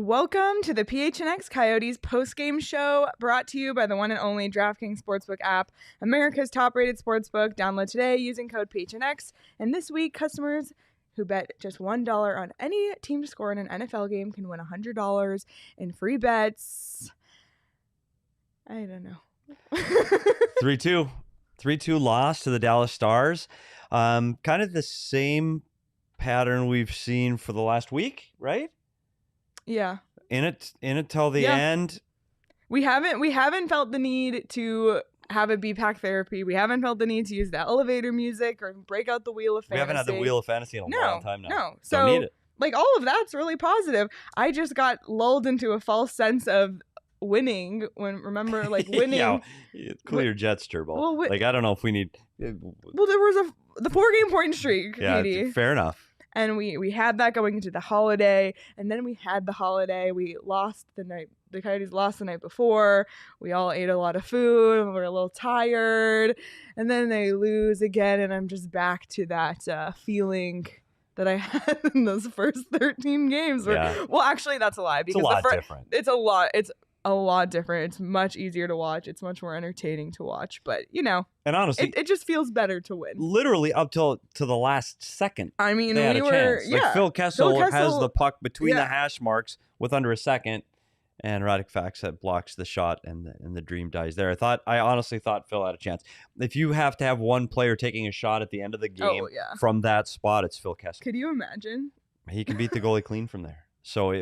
Welcome to the PHNX Coyotes postgame show, brought to you by the one and only DraftKings Sportsbook app, America's top-rated sportsbook. Download today using code PHNX. And this week, customers who bet just $1 on any team to score in an NFL game can win $100 in free bets. I don't know. 3-2. 3-2 loss to the Dallas Stars. Kind of the same pattern we've seen for the last week, right? Yeah. In it till the end. We haven't felt the need to have a BPAC therapy. We haven't felt the need to use the elevator music or break out the wheel of fantasy. We haven't had the wheel of fantasy in a long time now. No. So don't need it. Like, all of that's really positive. I just got lulled into a false sense of winning winning. Yeah, cool your jets, Turbo. Well, I don't know if we need. Well, there was the 4-game point streak. Yeah, Petey. fair enough. And we had that going into the holiday, and then we had the holiday. We lost the Coyotes lost the night before. We all ate a lot of food, and we're a little tired. And then they lose again, and I'm just back to that feeling that I had in those first 13 games. Well, actually, that's a lie. Because it's a lot different. It's a lot different. It's much easier to watch. It's much more entertaining to watch. But, and honestly, it just feels better to win. Literally up to the last second. I mean, they had a chance. Yeah. Phil Kessel has the puck between the hash marks with under a second, and Radek Faksa blocks the shot, and the dream dies there. I honestly thought Phil had a chance. If you have to have one player taking a shot at the end of the game from that spot, it's Phil Kessel. Could you imagine? He can beat the goalie clean from there. So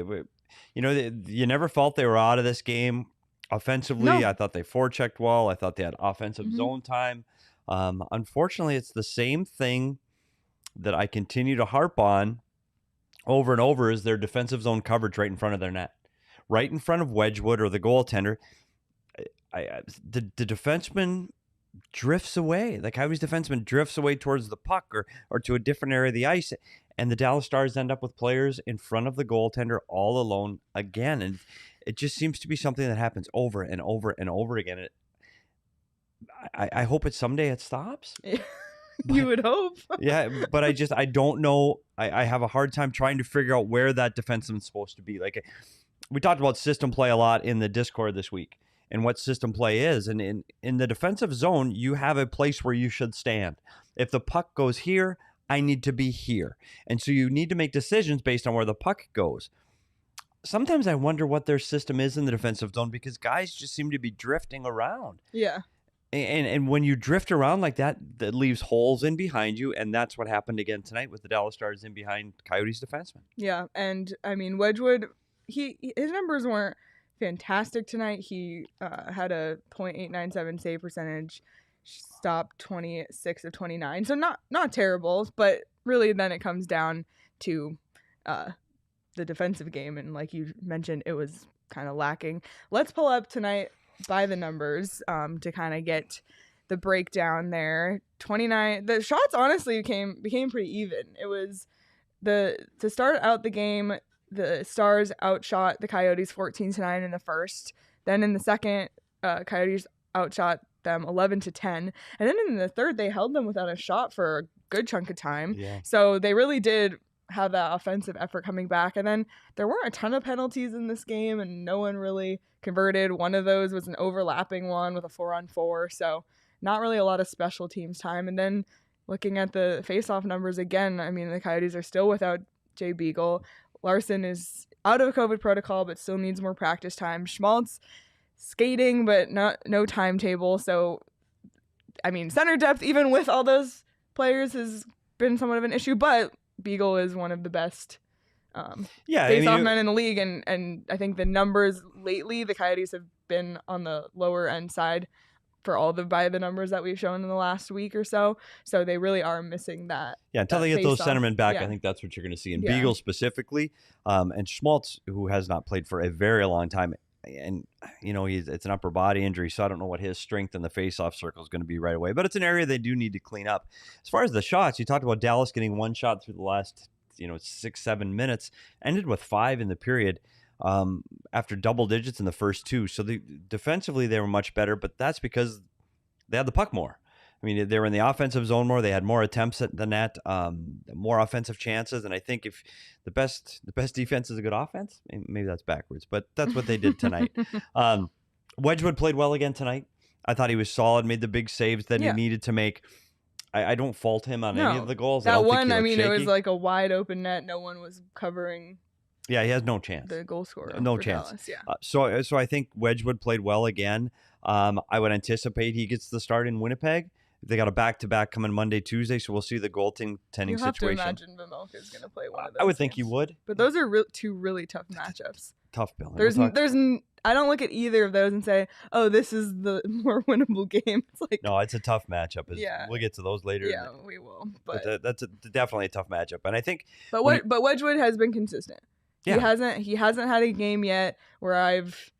you never felt they were out of this game offensively. No. I thought they forechecked well. I thought they had offensive zone time. Unfortunately, it's the same thing that I continue to harp on over and over is their defensive zone coverage right in front of their net, right in front of Wedgwood or the goaltender. The defenseman drifts away. The Coyotes defenseman drifts away towards the puck or to a different area of the ice. And the Dallas Stars end up with players in front of the goaltender all alone again. And it just seems to be something that happens over and over and over again. I hope someday it stops. You would hope. Yeah, but I don't know. I have a hard time trying to figure out where that defenseman's supposed to be. Like, we talked about system play a lot in the Discord this week and what system play is. And in the defensive zone, you have a place where you should stand. If the puck goes here, I need to be here. And so you need to make decisions based on where the puck goes. Sometimes I wonder what their system is in the defensive zone because guys just seem to be drifting around. Yeah. And when you drift around like that, that leaves holes in behind you. And that's what happened again tonight with the Dallas Stars in behind Coyotes defensemen. Yeah. And I mean, Wedgwood, his numbers weren't fantastic tonight. He had a .897 save percentage. Stopped 26 of 29, so not terrible, but really then it comes down to the defensive game, and like you mentioned, it was kind of lacking. Let's pull up tonight by the numbers to kind of get the breakdown there. 29. The shots honestly became pretty even. It was to start out the game, the Stars outshot the Coyotes 14-9 in the first. Then in the second, Coyotes outshot them 11-10, and then in the third they held them without a shot for a good chunk of time. So they really did have that offensive effort coming back, and then there weren't a ton of penalties in this game and no one really converted. One of those was an overlapping one with a 4-on-4, so not really a lot of special teams time. And then looking at the face-off numbers again, I mean, the Coyotes are still without Jay Beagle. Larson is out of COVID protocol but still needs more practice time. Schmaltz skating, but no timetable. So, I mean, center depth, even with all those players, has been somewhat of an issue. But Beagle is one of the best face-off men in the league, and I think the numbers lately, the Coyotes have been on the lower end side for by the numbers that we've shown in the last week or so. So they really are missing that. Yeah, until they get those centermen back, I think that's what you're going to see in Beagle specifically, and Schmaltz, who has not played for a very long time. And, it's an upper body injury, so I don't know what his strength in the face-off circle is going to be right away. But it's an area they do need to clean up. As far as the shots, you talked about Dallas getting one shot through the last, 6-7 minutes, ended with 5 in the period after double digits in the first 2. So defensively, they were much better, but that's because they had the puck more. I mean, they were in the offensive zone more. They had more attempts at the net, more offensive chances. And I think if the best defense is a good offense, maybe that's backwards, but that's what they did tonight. Wedgwood played well again tonight. I thought he was solid, made the big saves that he needed to make. I don't fault him on any of the goals. That I don't one, think he looked shaky. it was like a wide open net. No one was covering. Yeah, he has no chance. The goal scorer. No chance. Dallas, yeah. So I think Wedgwood played well again. I would anticipate he gets the start in Winnipeg. They got a back-to-back coming Monday, Tuesday, so we'll see the goaltending situation. You have to imagine Vimmelka is going to play one of those. I would think he would. But those are two really tough matchups. Tough, Bill. I don't look at either of those and say, "Oh, this is the more winnable game." It's like no, it's a tough matchup. We'll get to those later. Yeah, we will. But that's definitely a tough matchup, and I think. But Wedgwood has been consistent. Yeah. He hasn't had a game yet where I've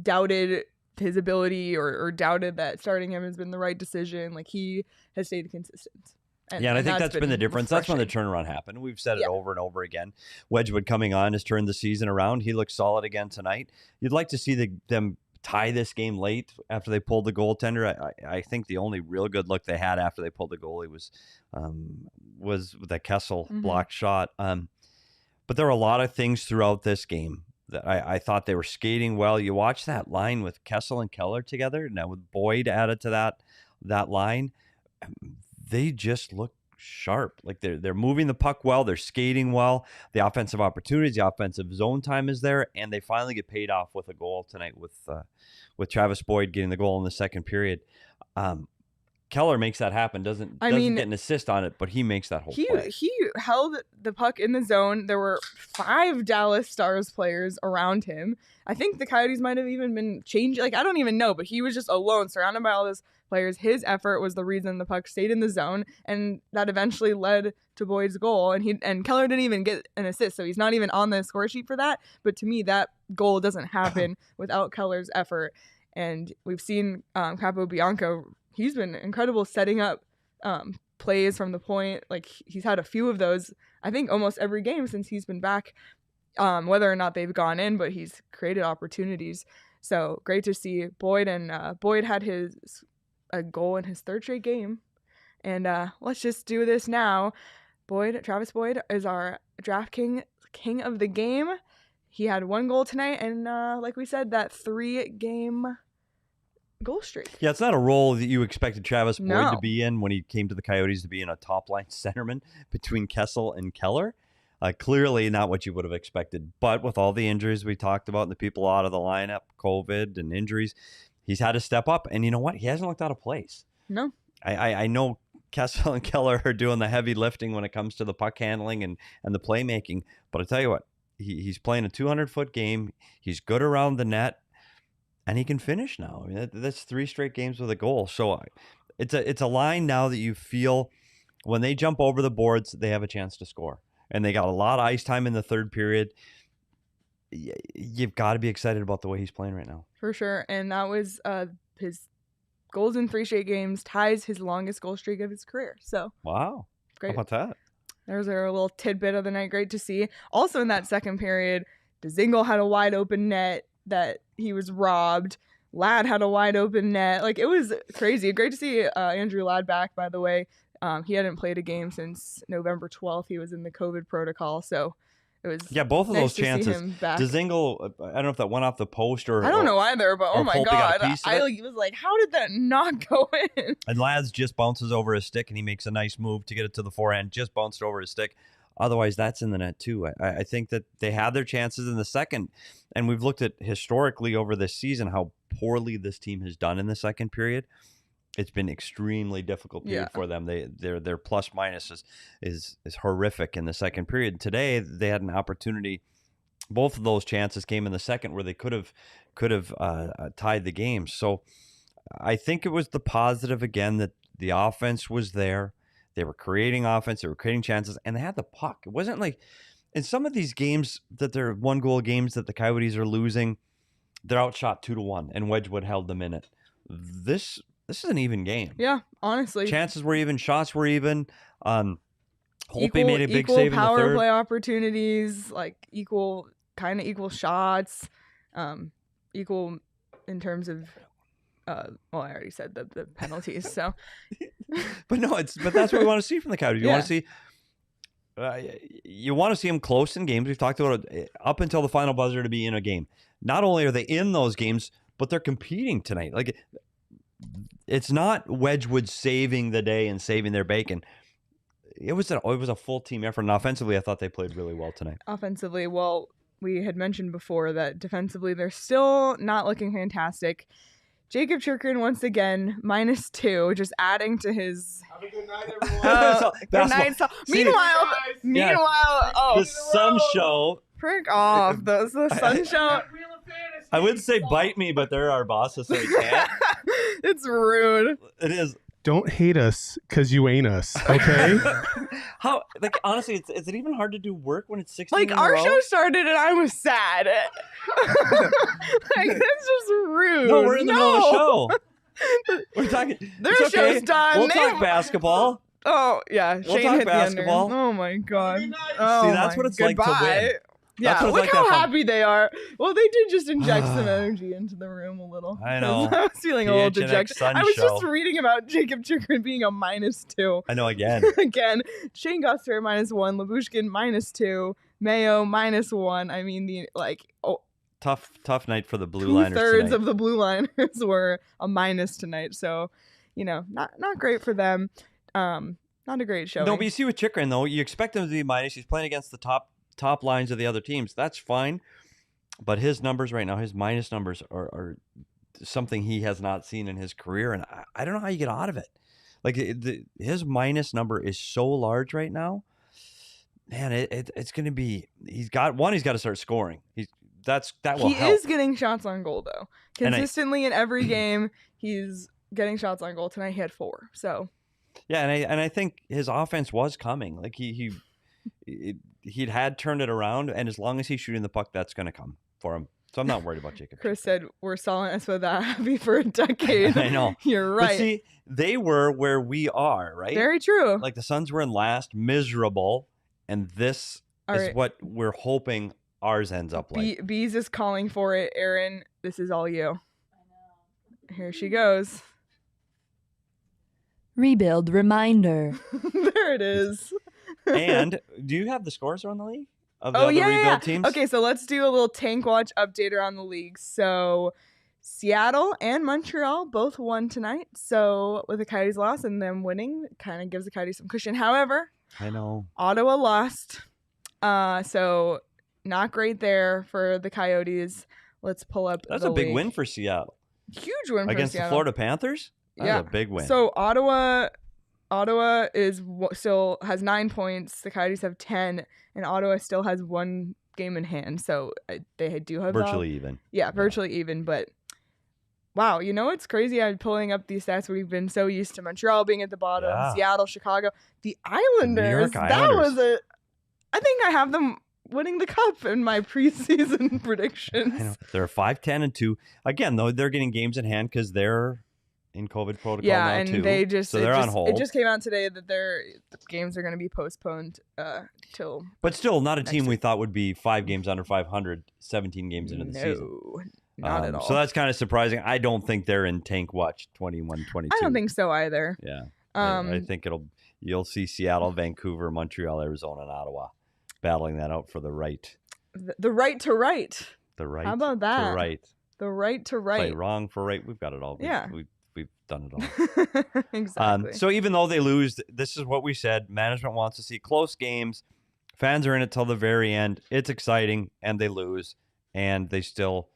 doubted his ability or doubted that starting him has been the right decision. Like, he has stayed consistent. And I think that's been the difference. Refreshing. That's when the turnaround happened. We've said it over and over again. Wedgwood coming on has turned the season around. He looks solid again tonight. You'd like to see them tie this game late after they pulled the goaltender. I think the only real good look they had after they pulled the goalie was that Kessel blocked shot. But there were a lot of things throughout this game that I thought they were skating well. You watch that line with Kessel and Keller together. Now with Boyd added to that line, they just look sharp. Like they're moving the puck well. They're skating well. The offensive opportunities, the offensive zone time is there, and they finally get paid off with a goal tonight with Travis Boyd getting the goal in the second period. Keller makes that happen. Doesn't get an assist on it, but he makes that whole play. He held the puck in the zone. There were 5 Dallas Stars players around him. I think the Coyotes might have even been changed. Like, I don't even know, but he was just alone, surrounded by all those players. His effort was the reason the puck stayed in the zone, and that eventually led to Boyd's goal. And Keller didn't even get an assist, so he's not even on the score sheet for that. But to me, that goal doesn't happen without Keller's effort. And we've seen Capobianco. He's been incredible setting up plays from the point. Like, he's had a few of those, I think, almost every game since he's been back, whether or not they've gone in, but he's created opportunities. So great to see Boyd. And Boyd had a goal in his 3rd straight game. And let's just do this now. Travis Boyd is our draft king of the game. He had 1 goal tonight, and like we said, that 3-game goal streak. Yeah, it's not a role that you expected Travis Boyd to be in when he came to the Coyotes, to be in a top-line centerman between Kessel and Keller. Clearly not what you would have expected. But with all the injuries we talked about and the people out of the lineup, COVID and injuries, he's had to step up. And you know what? He hasn't looked out of place. No. I know Kessel and Keller are doing the heavy lifting when it comes to the puck handling and the playmaking. But I tell you what, he's playing a 200-foot game. He's good around the net. And he can finish now. I mean, that's 3 straight games with a goal. So it's a line now that you feel when they jump over the boards, they have a chance to score. And they got a lot of ice time in the 3rd period. You've got to be excited about the way he's playing right now. For sure. And that was his goals in 3 straight games, ties his longest goal streak of his career. So wow. Great. How about that? There's our little tidbit of the night. Great to see. Also in that 2nd period, Dzingel had a wide open net that he was robbed. Ladd had a wide open net. Like, it was crazy. Great to see Andrew Ladd back, by the way. He hadn't played a game since November 12th. He was in the COVID protocol, so it was both of nice those chances. Dzingel, I don't know if that went off the post or I don't know either, but oh my god, I was like, how did that not go in? And Ladd just bounces over his stick, and he makes a nice move to get it to the forehand. Just bounced over his stick. Otherwise, that's in the net too. I think that they had their chances in the second, and we've looked at historically over this season how poorly this team has done in the second period. It's been extremely difficult period for them. Their plus minus is horrific in the second period. Today, they had an opportunity. Both of those chances came in the second where they could have tied the game. So I think it was the positive again that the offense was there. They were creating offense. They were creating chances, and they had the puck. It wasn't like in some of these games that they're 1-goal games that the Coyotes are losing, they're outshot 2-1, and Wedgwood held them in it. This is an even game. Yeah, honestly. Chances were even. Shots were even. Holtby made a big save in the power third. Play opportunities, like equal shots, equal in terms of well, I already said the penalties. So, but that's what we want to see from the Coyotes. You want to see. You want to see them close in games. We've talked about it up until the final buzzer to be in a game. Not only are they in those games, but they're competing tonight. Like, it's not Wedgwood saving the day and saving their bacon. It was a full team effort. And offensively, I thought they played really well tonight. Offensively, well, we had mentioned before that defensively, they're still not looking fantastic. Jacob Chikrin once again -2, just adding to his. Have a good night, everyone. Good night. Meanwhile, the Sun Show. Frick off. The Sun Show. I would say bite me, but they're our bosses, so we can't. It's rude. It is. Don't hate us because you ain't us, okay? How, like, honestly, is it even hard to do work when it's 16 Like, our show started and I was sad. Like, that's just rude. No, we're in the middle of the show. We're talking. Their show's done. We'll talk basketball. Oh, yeah. We'll Shane talk hit basketball. The under. Oh, my God. See, that's what it's like to win. Yeah, look how happy they are. Well, they did just inject some energy into the room a little. I know. I was feeling a little PHNX dejected. I was just reading about Jacob Chikrin being a -2. I know, again. Shane Guster -1, Labushkin -2, Mayo -1. I mean, tough night for the Blue Liners. 2/3 of the Blue Liners were a minus tonight. So, not great for them. Not a great showing. No, but you see with Chikrin, though, you expect him to be minus. He's playing against the top lines of the other teams. That's fine. But his numbers right now, his minus numbers are something he has not seen in his career. And I don't know how you get out of it. Like, his minus number is so large right now. Man, it's going to be, he's got to start scoring. That will help. He is getting shots on goal, though. Consistently in every game, he's getting shots on goal. Tonight he had 4. So yeah, and I think his offense was coming. Like, he'd had turned it around, and as long as he's shooting the puck, that's going to come for him. So I'm not worried about Jacob. Chris said, we're selling us with that happy for a decade. I know. You're right. But see, they were where we are, right? Very true. Like, the Suns were in last, miserable, and this is what we're hoping ours ends up like. Bees is calling for it. Aaron, this is all you. I know. Here she goes. Rebuild reminder. There it is. And do you have the scores around the league of the rebuild teams? Okay, so let's do a little tank watch update around the league. So Seattle and Montreal both won tonight. So with the Coyotes loss and them winning, it kind of gives the Coyotes some cushion. However, I know Ottawa lost. So not great there for the Coyotes. Let's pull up. That's a big win for Seattle. Huge win for against Seattle. the Florida Panthers. That's a big win. So Ottawa still has 9 points. The Coyotes have 10, and Ottawa still has 1 game in hand. So they do have virtually even. Yeah, virtually even. But wow, it's crazy. I'm pulling up these stats. We've been so used to Montreal being at the bottom, Seattle, Chicago, the Islanders. New York Islanders. I think I have them winning the cup in my preseason predictions. I know. They're 5-10-2. Again, though, they're getting games in hand because they're in COVID protocol now, too. They're on hold. It just came out today that their games are going to be postponed till. But still, not a team we thought would be 5 games under 500, 17 games into the season. No, not at all. So that's kind of surprising. I don't think they're in tank watch 21-22. I don't think so either. Yeah. I think you'll see Seattle, Vancouver, Montreal, Arizona, and Ottawa battling that out for the right. The right to right. The right. How about that? To right. The right to right. Play wrong for right. We've got it all. Yeah. We've done it all. Exactly. So even though they lose, this is what we said. Management wants to see close games. Fans are in it till the very end. It's exciting, and they lose, and they still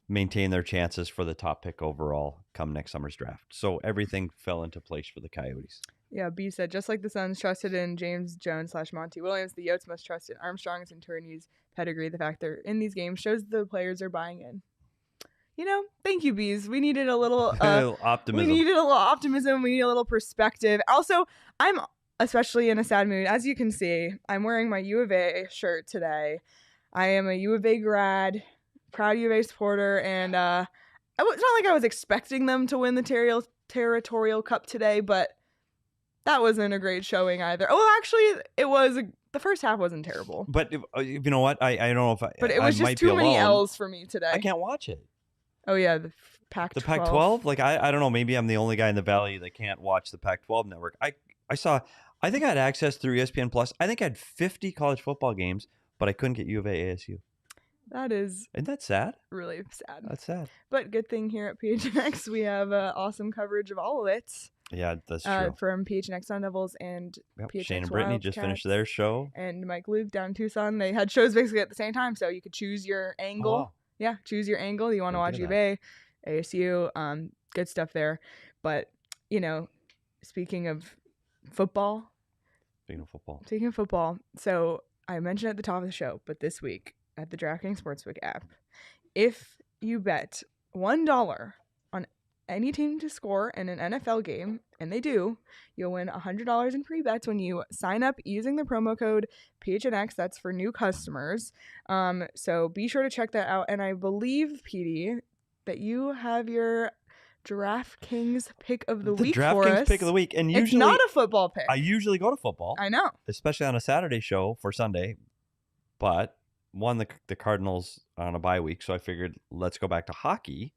maintain their chances for the top pick overall come next summer's draft. So everything fell into place for the Coyotes. Yeah, B said, just like the Suns trusted in James Jones / Monty Williams, the Yotes must trust in Armstrong's and Tourigny's pedigree. The fact they're in these games shows the players are buying in. Thank you, Bees. We needed a little optimism. We needed a little optimism. We need a little perspective. Also, I'm especially in a sad mood. As you can see, I'm wearing my U of A shirt today. I am a U of A grad, proud U of A supporter, and it's not like I was expecting them to win the Territorial Cup today, but that wasn't a great showing either. Oh, actually, it was. The first half wasn't terrible. But you know what? I don't know if But it was just too many L's for me today. I can't watch it. Oh, yeah. Pac-12. The Pac-12? Like, I don't know. Maybe I'm the only guy in the Valley that can't watch the Pac-12 network. I think I had access through ESPN Plus. I think I had 50 college football games, but I couldn't get U of A ASU. That is Isn't that sad? really sad. That's sad. But good thing here at PHNX, we have awesome coverage of all of it. Yeah, that's true. From PHNX Sun Devils and PHNX Shane and Brittany just finished their show. And Mike Luke down in Tucson. They had shows basically at the same time, so you could choose your angle. Oh, wow. Yeah, choose your angle. You want to watch U of A, ASU, good stuff there. But, speaking of football. Speaking of football, so I mentioned at the top of the show, but this week at the DraftKings Sportsbook app, if you bet $1 on any team to score in an NFL game, and they do, you'll win $100 in free bets when you sign up using the promo code PHNX. That's for new customers. So be sure to check that out. And I believe, Petey, that you have your DraftKings pick of the week for us. The DraftKings pick of the week. And usually, it's not a football pick. I usually go to football. I know. Especially on a Saturday show for Sunday. But the Cardinals on a bye week, so I figured let's go back to hockey.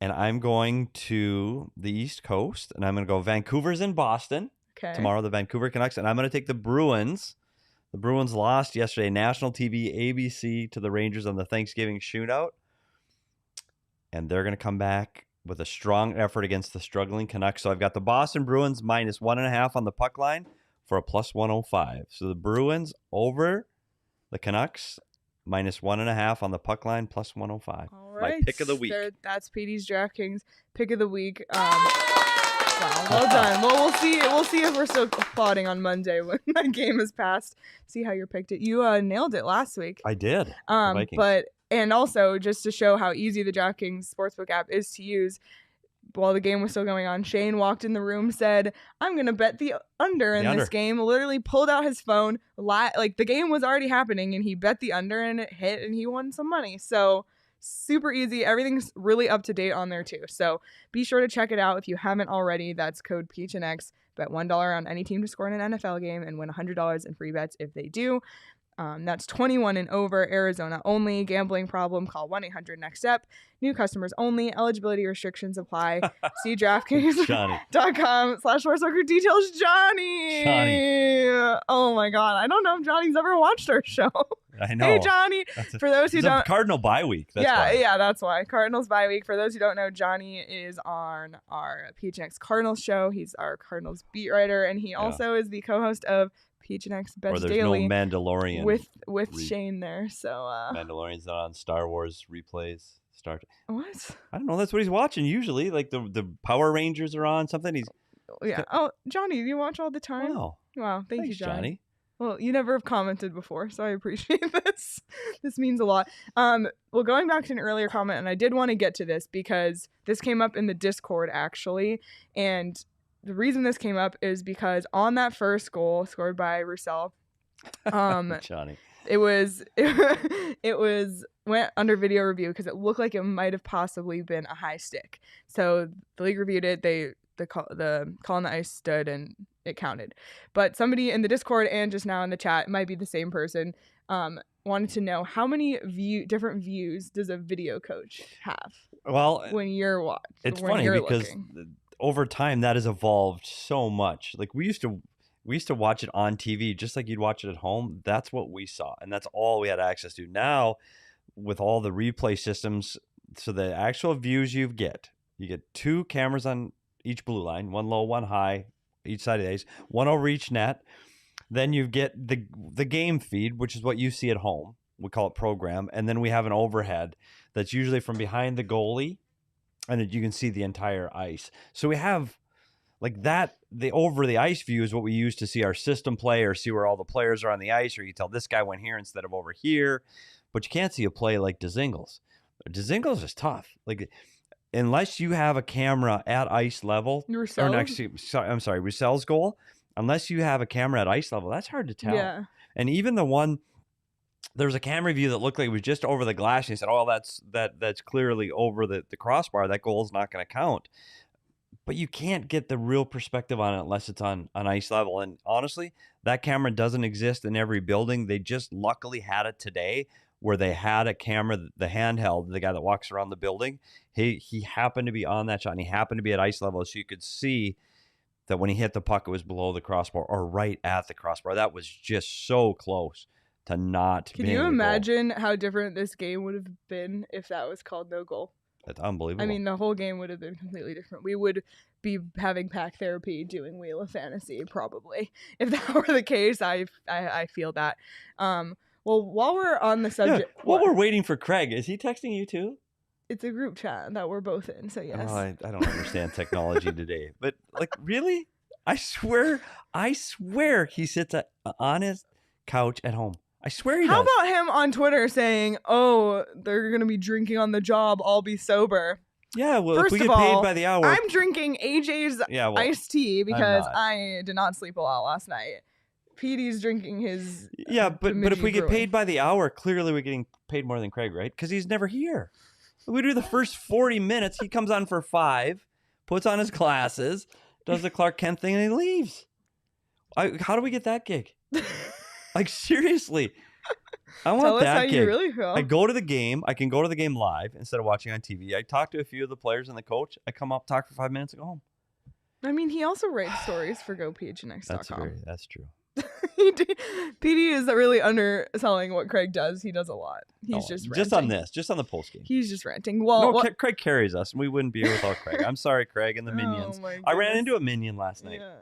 And I'm going to the East Coast, and I'm going to go Vancouver's in Boston tomorrow, the Vancouver Canucks, and I'm going to take the Bruins. The Bruins lost yesterday, national TV, ABC, to the Rangers on the Thanksgiving shootout. And they're going to come back with a strong effort against the struggling Canucks. So I've got the Boston Bruins minus 1.5 on the puck line for a plus 105. So the Bruins over the Canucks minus 1.5 on the puck line plus 105. All right. My pick of the week. That's Petey's DraftKings pick of the week. Wow, well done. Well, we'll see if we're still applauding on Monday when that game is passed. See how you picked it. You nailed it last week. I did. And also, just to show how easy the DraftKings Sportsbook app is to use, while the game was still going on, Shane walked in the room, said, I'm going to bet the under in this game, literally pulled out his phone, like the game was already happening, and he bet the under, and it hit, and he won some money. So super easy. Everything's really up to date on there, too. So be sure to check it out if you haven't already. That's code PHNX. Bet $1 on any team to score in an NFL game and win $100 in free bets if they do. That's 21 and over, Arizona only. Gambling problem, call 1-800-NEXT-STEP. New customers only. Eligibility restrictions apply. See DraftKings.com/sportsbook details. Johnny. Oh my God. I don't know if Johnny's ever watched our show. I know. Hey, Johnny. For those who don't. Cardinal bye week. That's why. That's why. Cardinals bye week. For those who don't know, Johnny is on our PHNX Cardinals show. He's our Cardinals beat writer, and he also is the co-host of PHNX Bets Daily. No Mandalorian with Shane there. So Mandalorian's not on Star Wars replays. What? I don't know. That's what he's watching usually. Like the Power Rangers are on something. Oh, Johnny, you watch all the time? Wow. Thanks, you, Johnny. Well, you never have commented before, so I appreciate this. This means a lot. Well, going back to an earlier comment, and I did want to get to this because this came up in the Discord actually, and the reason this came up is because on that first goal scored by Roussel, Johnny, it went under video review because it looked like it might have possibly been a high stick. So the league reviewed it. The call on the ice stood and it counted. But somebody in the Discord and just now in the chat, it might be the same person, wanted to know how many different views does a video coach have? Well, when you're watching, it's funny because over time that has evolved so much. Like we used to watch it on TV just like you'd watch it at home. That's what we saw, and that's all we had access to. Now, with all the replay systems, so the actual views you get 2 cameras on each blue line, one low, one high, each side of the ice, one over each net. Then you get the game feed, which is what you see at home. We call it program, and then we have an overhead that's usually from behind the goalie, and you can see the entire ice. So we have like that. The over the ice view is what we use to see our system play or see where all the players are on the ice, or you tell this guy went here instead of over here. But you can't see a play like Dzingles. Dzingles is tough. Like unless you have a camera at ice level, Roussel's goal. Unless you have a camera at ice level, that's hard to tell. Yeah. And even the one, there was a camera view that looked like it was just over the glass. And he said, "Oh, that's clearly over the crossbar. That goal is not going to count." But you can't get the real perspective on it unless it's on ice level. And honestly, that camera doesn't exist in every building. They just luckily had it today where they had a camera, the handheld, the guy that walks around the building. He happened to be on that shot, and he happened to be at ice level, so you could see that when he hit the puck, it was below the crossbar or right at the crossbar. That was just so close to not Can being you a goal. imagine how different this game would have been if that was called no goal? That's unbelievable. I mean, the whole game would have been completely different. We would be having pack therapy, doing Wheel of Fantasy, probably. If that were the case, I feel that. Well, while we're on the subject... Yeah, while we're waiting for Craig, is he texting you too? It's a group chat that we're both in, so yes. Oh, I don't understand technology today. But, like, really? I swear he sits on his couch at home. I swear he does. How about him on Twitter saying, oh, they're going to be drinking on the job, I'll be sober? Yeah, well, First if we of get paid all, by the hour. I'm drinking AJ's iced tea because not. I did not sleep a lot last night. Petey's drinking his... Yeah, but if we get Brewing. paid by the hour, clearly we're getting paid more than Craig, right? Because he's never here. We do the first 40 minutes. He comes on for 5, puts on his glasses, does the Clark Kent thing, and he leaves. How do we get that gig? Like, seriously. I want Tell us that how gig. you really feel. I go to the game. I can go to the game live instead of watching on TV. I talk to a few of the players and the coach. I come up, talk for 5 minutes, and go home. I mean, he also writes stories for GoPHNX.com. That's true. PD is really underselling what Craig does. He does a lot. He's just on ranting. just on the post game. He's just ranting. Well, no, Craig carries us, and we wouldn't be here without Craig. I'm sorry, Craig and the minions. my I ran goodness. into a minion last night. Yeah.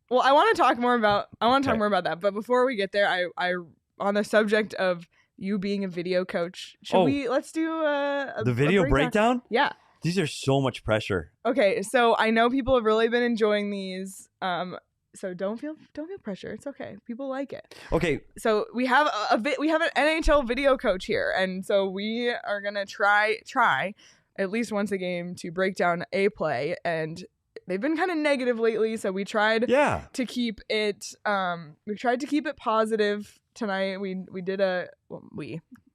Well, I want to talk more about. Okay. more about that. But before we get there, I on the subject of you being a video coach, let's do the video breakdown? Yeah. These are so much pressure. Okay, so I know people have really been enjoying these. So don't feel pressure. It's okay. People like it. Okay. So we have we have an NHL video coach here, and so we are gonna try at least once a game to break down a play, and they've been kind of negative lately. So we tried to keep it positive tonight.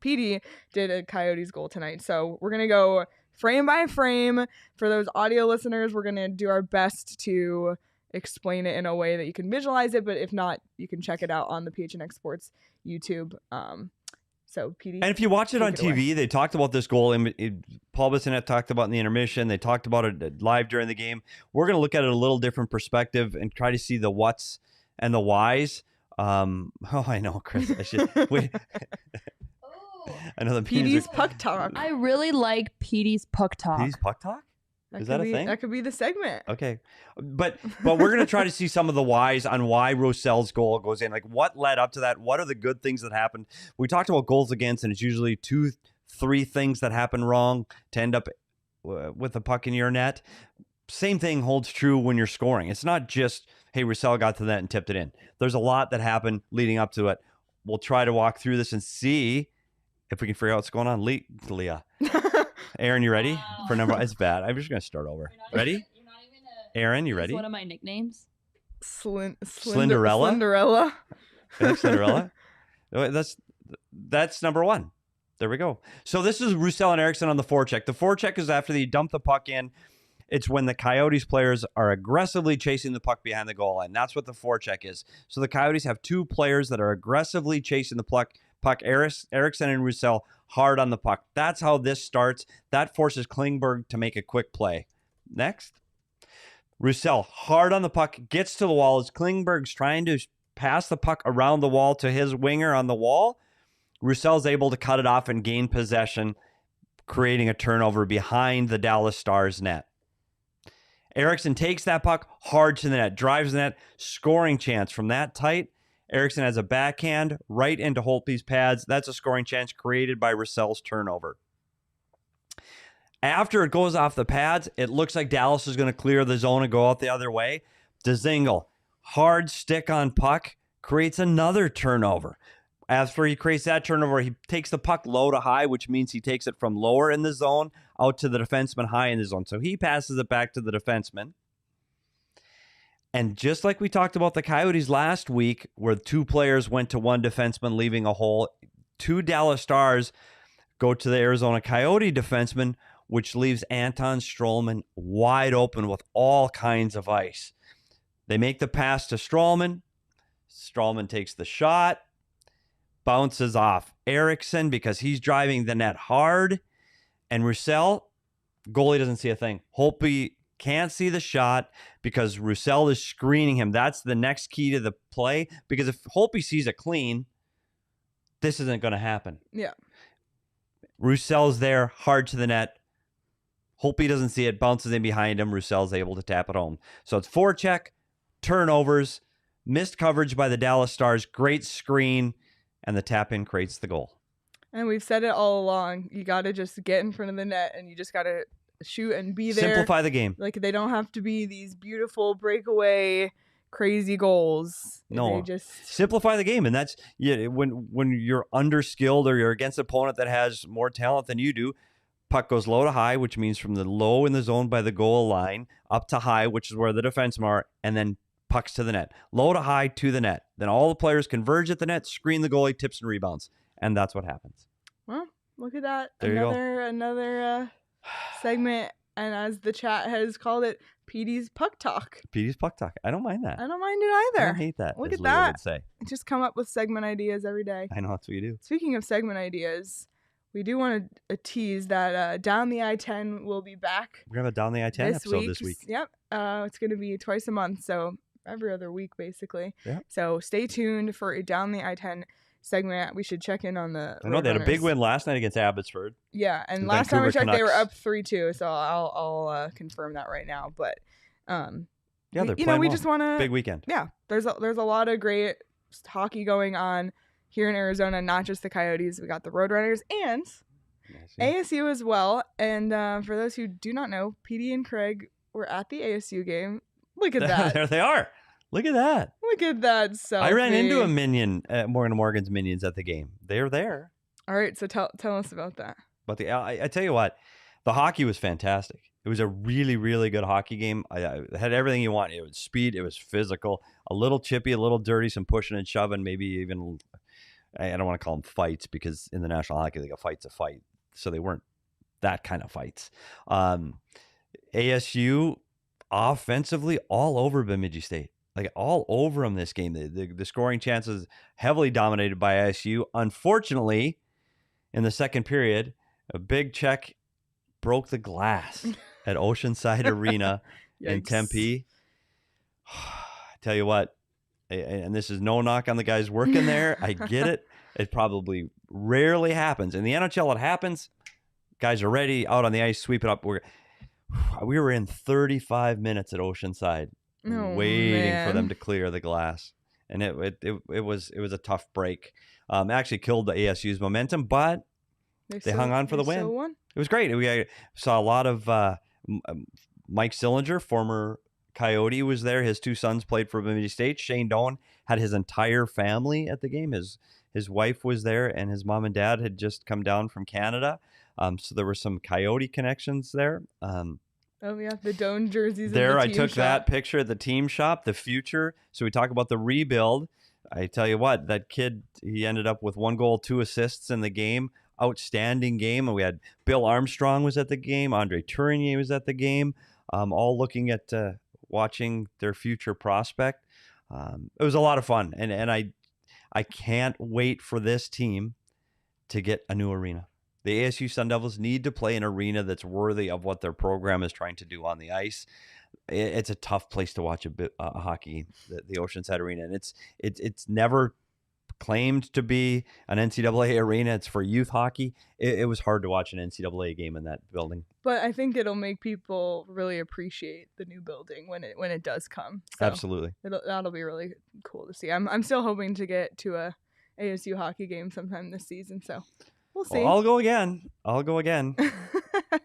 PD did a Coyotes goal tonight, so we're gonna go frame by frame. For those audio listeners, we're gonna do our best to explain it in a way that you can visualize it, but if not, you can check it out on the PHNX Sports YouTube. So PD, and if you watch it on TV, they talked about this goal, and Paul Bissonnette talked about in the intermission. They talked about it live during the game. We're going to look at it a little different perspective and try to see the whats and the whys. I know, Chris. I should wait. I know the PD's puck talk. I really like PD's puck talk. PD's puck talk? Is that a thing? That could be the segment. Okay. But we're going to try to see some of the whys on why Roussell's goal goes in. Like, what led up to that? What are the good things that happened? We talked about goals against, and it's usually 2-3 things that happen wrong to end up with the puck in your net. Same thing holds true when you're scoring. It's not just, hey, Roussell got to that and tipped it in. There's a lot that happened leading up to it. We'll try to walk through this and see if we can figure out what's going on. Leah. Aaron, you ready for number? It's bad. I'm just going to start over. Ready? Aaron, you ready? One of my nicknames. Slenderella. Slenderella. That's number 1. There we go. So this is Roussell and Eriksson on the forecheck. The forecheck is after they dump the puck in. It's when the Coyotes players are aggressively chasing the puck behind the goal line. That's what the forecheck is. So the Coyotes have 2 players that are aggressively chasing the puck. Eriksson and Roussell hard on the puck. That's how this starts. That forces Klingberg to make a quick play. Next. Roussell hard on the puck, gets to the wall as Klingberg's trying to pass the puck around the wall to his winger on the wall. Roussell's able to cut it off and gain possession, creating a turnover behind the Dallas Stars net. Eriksson takes that puck hard to the net, drives the net, scoring chance from that tight. Eriksson has a backhand right into Holtby's pads. That's a scoring chance created by Roussell's turnover. After it goes off the pads, it looks like Dallas is going to clear the zone and go out the other way. Dzingel, hard stick on puck, creates another turnover. After he creates that turnover, he takes the puck low to high, which means he takes it from lower in the zone out to the defenseman high in the zone. So he passes it back to the defenseman. And just like we talked about the Coyotes last week, where 2 players went to 1 defenseman, leaving a hole, 2 Dallas Stars go to the Arizona Coyote defenseman, which leaves Anton Stralman wide open with all kinds of ice. They make the pass to Stralman. Stralman takes the shot. bounces off Erickson because he's driving the net hard. And Roussel, goalie doesn't see a thing. Holtby can't see the shot because Roussel is screening him. That's the next key to the play, because if Holtby sees it clean, this isn't going to happen. Yeah. Roussel's there, hard to the net. Holtby doesn't see it, bounces in behind him. Roussel's able to tap it home. So it's forecheck, turnovers, missed coverage by the Dallas Stars, great screen, and the tap-in creates the goal. And we've said it all along. You got to just get in front of the net, and you just got to shoot and be there. Simplify the game. Like, they don't have to be these beautiful breakaway, crazy goals. No, they just simplify the game. And that's, when you're underskilled or you're against an opponent that has more talent than you do, puck goes low to high, which means from the low in the zone by the goal line up to high, which is where the defensemen are, and then pucks to the net. Low to high to the net. Then all the players converge at the net, screen the goalie, tips and rebounds. And that's what happens. Well, look at that. There you go. Another segment. And as the chat has called it, Petey's Puck Talk. Petey's Puck Talk. I don't mind that. I don't mind it I either. don't hate that. Look as at Leah that. would say. Just come up with segment ideas every day. I know that's what you do. Speaking of segment ideas, we do want to tease that Down the I-10 will be back We're going to have a Down the I-10 episode this week. Yep. It's going to be twice a month, so every other week, basically. Yeah. So stay tuned for a Down the I-10 segment. We should check in on the I know they had a big Roadrunners. win last night against Abbotsford. Yeah, and The last time I Vancouver checked, they were Canucks. up 3-2, so I'll confirm that right now. But Yeah, we, they're playing we well. just want to Big weekend. yeah, there's a lot of great hockey going on here in Arizona, not just the Coyotes. We got the Roadrunners and ASU as well. And for those who do not know, Petey and Craig were at the ASU game. Look at that. There they are. Look at that. Look at that selfie. I ran into a minion, Morgan & Morgan's minions at the game. They're there. All right, so tell us about that. But I tell you what, the hockey was fantastic. It was a really, really good hockey game. I had everything you want. It was speed. It was physical, a little chippy, a little dirty, some pushing and shoving, maybe even, I don't want to call them fights because in the National Hockey League, a fight's a fight. So they weren't that kind of fights. ASU offensively all over Bemidji State. Like all over them this game. The scoring chances heavily dominated by ASU. Unfortunately, in the second period, a big check broke the glass at Oceanside Arena in Yikes. Tempe. Tell you what, and this is no knock on the guys working there. I get it. It probably rarely happens. In the NHL, it happens. Guys are ready, out on the ice, sweep it up. We were in 35 minutes at Oceanside. Waiting for them to clear the glass, and it was a tough break. Actually killed the ASU's momentum, but they hung on for the win. Still won. It was great. We saw a lot of Mike Sillinger, former Coyote, was there. His two sons played for Bemidji State. Shane Doan had his entire family at the game. His wife was there, and his mom and dad had just come down from Canada. So there were some Coyote connections there. Oh yeah, the Doan jerseys. There, of the I team took shop. that picture at the team shop, the future. So we talk about the rebuild. I tell you what, that kid, he ended up with 1 goal, 2 assists in the game. Outstanding game. And we had Bill Armstrong was at the game. Andre Tourigny was at the game. All looking at watching their future prospect. It was a lot of fun. And I can't wait for this team to get a new arena. The ASU Sun Devils need to play an arena that's worthy of what their program is trying to do on the ice. It's a tough place to watch a hockey game, the Oceanside Arena, and it's never claimed to be an NCAA arena. It's for youth hockey. It was hard to watch an NCAA game in that building. But I think it'll make people really appreciate the new building when it does come. So Absolutely. that'll be really cool to see. I'm still hoping to get to a ASU hockey game sometime this season. So. We'll see. Well, I'll go again.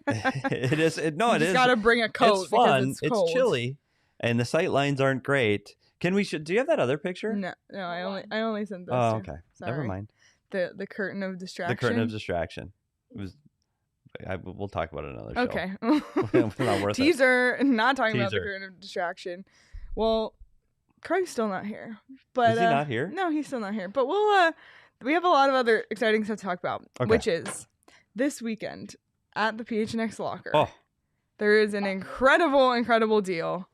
It is. It you is. Got to bring a coat. It's fun. Because it's cold. Chilly, and the sight lines aren't great. Do you have that other picture? No. I only sent those. Oh, two. okay. Sorry. Never mind. The curtain of distraction. The curtain of distraction. It was. We'll talk about it another show. Okay. It's not worth it. Teaser. Not talking about the Teaser. curtain of distraction. Well, Craig's still not here. But Is he not here? No, he's still not here. But we'll. We have a lot of other exciting stuff to talk about, Okay. which is this weekend at the PHNX Locker. Oh, There is an incredible deal.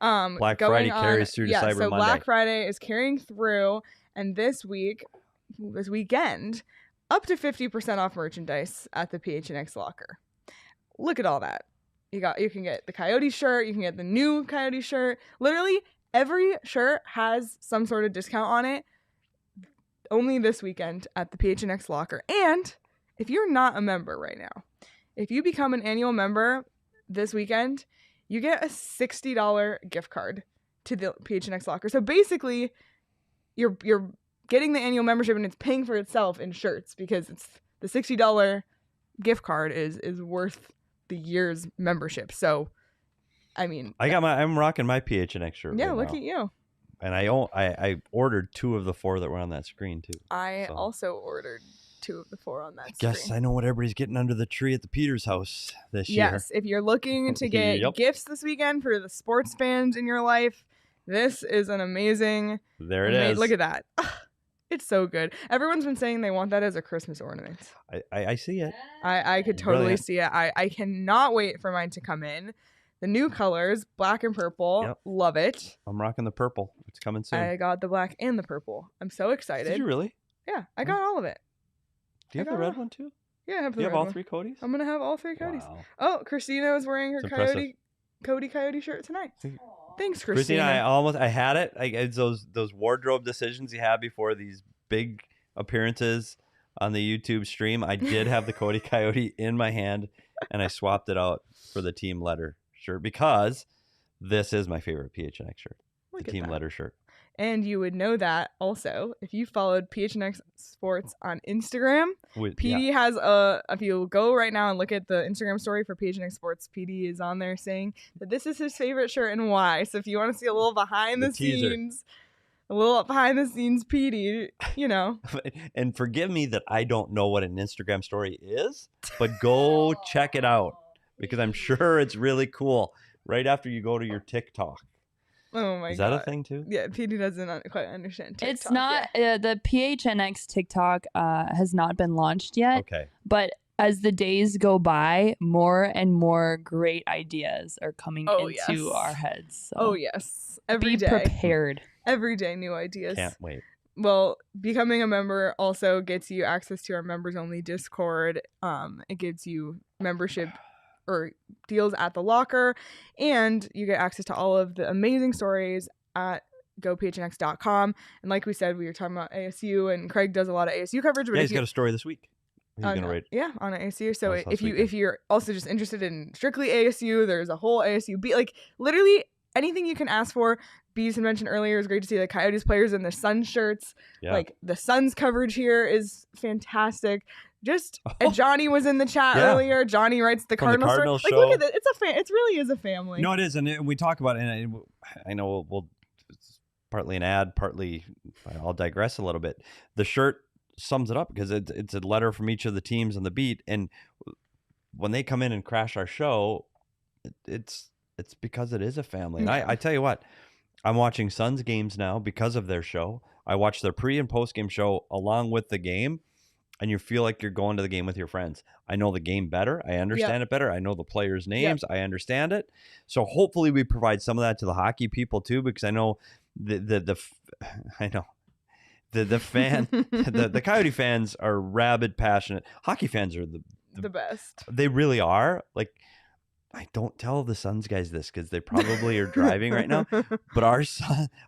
Black going Friday on- carries through to Cyber so Monday. Black Friday is carrying through, and this week, this weekend, up to 50% off merchandise at the PHNX locker. Look at all that. You can get the Coyote shirt, you can get the new Coyote shirt. Literally every shirt has some sort of discount on it. Only this weekend at the PHNX locker. And if you're not a member right now, if you become an annual member this weekend, you get a $60 gift card to the PHNX locker. So basically, you're getting the annual membership and it's paying for itself in shirts because it's the $60 gift card is worth the year's membership. So, I mean, I'm rocking my PHNX shirt. Yeah, right look now. at you. And I ordered 2 of the 4 that were on that screen too. I also ordered 2 of the 4 on that Guess screen. I know what everybody's getting under the tree at the Peters house this year. Yes, if you're looking to get gifts this weekend for the sports fans in your life, this is an amazing. There it is. Look at that. It's so good. Everyone's been saying they want that as a Christmas ornament. I see it. I could totally Brilliant. see it. I cannot wait for mine to come in. The new colors, black and purple. Yep. Love it. I'm rocking the purple. It's coming soon. I got the black and the purple. I'm so excited. Did you really? Yeah, I got all of it. Do you have the red one too? Yeah, I have the Do you red have all one. 3 Coyotes? I'm gonna have all 3 Coyotes. Wow. Oh, Christina is wearing her It's impressive. Coyote shirt tonight. Thanks, Christina, Christina. I had it. It's those wardrobe decisions you have before these big appearances on the YouTube stream. I did have the Cody Coyote in my hand, and I swapped it out for the team letter shirt because this is my favorite PHNX shirt, the team letter shirt. And you would know that also if you followed PHNX Sports on Instagram. PD has if you go right now and look at the Instagram story for PHNX Sports, PD is on there saying that this is his favorite shirt and why. So if you want to see a little behind the scenes, PD, you know. And forgive me that I don't know what an Instagram story is, but go check it out because I'm sure it's really cool right after you go to your TikTok. Oh my God. Is that a thing too? Yeah, PD doesn't quite understand TikTok. It's not, the PHNX TikTok has not been launched yet. Okay. But as the days go by, more and more great ideas are coming into our heads. So yes. Every day. Be prepared. Every day, new ideas. Can't wait. Well, becoming a member also gets you access to our members only Discord. It gives you membership or deals at the locker, and you get access to all of the amazing stories at gophnx.com. And like we said, we were talking about ASU, and Craig does a lot of ASU coverage. But he's got a story this week. He's gonna write. Yeah, on ASU. So if you're also just interested in strictly ASU, there's a whole ASU beat. Like literally anything you can ask for. Bees had mentioned earlier, it's great to see the Coyotes players in their Suns shirts. Yeah. Like the Suns coverage here is fantastic. Johnny was in the chat earlier. Johnny writes the Cardinals story. Like, look at that. It really is a family. No, it is. And we talk about it. And I know it's partly an ad, partly I'll digress a little bit. The shirt sums it up because it's a letter from each of the teams on the beat. And when they come in and crash our show, it's because it is a family. And I tell you what, I'm watching Suns games now because of their show. I watch their pre and post game show along with the game. And you feel like you're going to the game with your friends. I know the game better. I understand it better. I know the players' names. I understand it. So hopefully we provide some of that to the hockey people too, because I know the Coyote fans are rabid, passionate. Hockey fans are the best. They really are. Like, I don't tell the Suns guys this because they probably are driving right now, but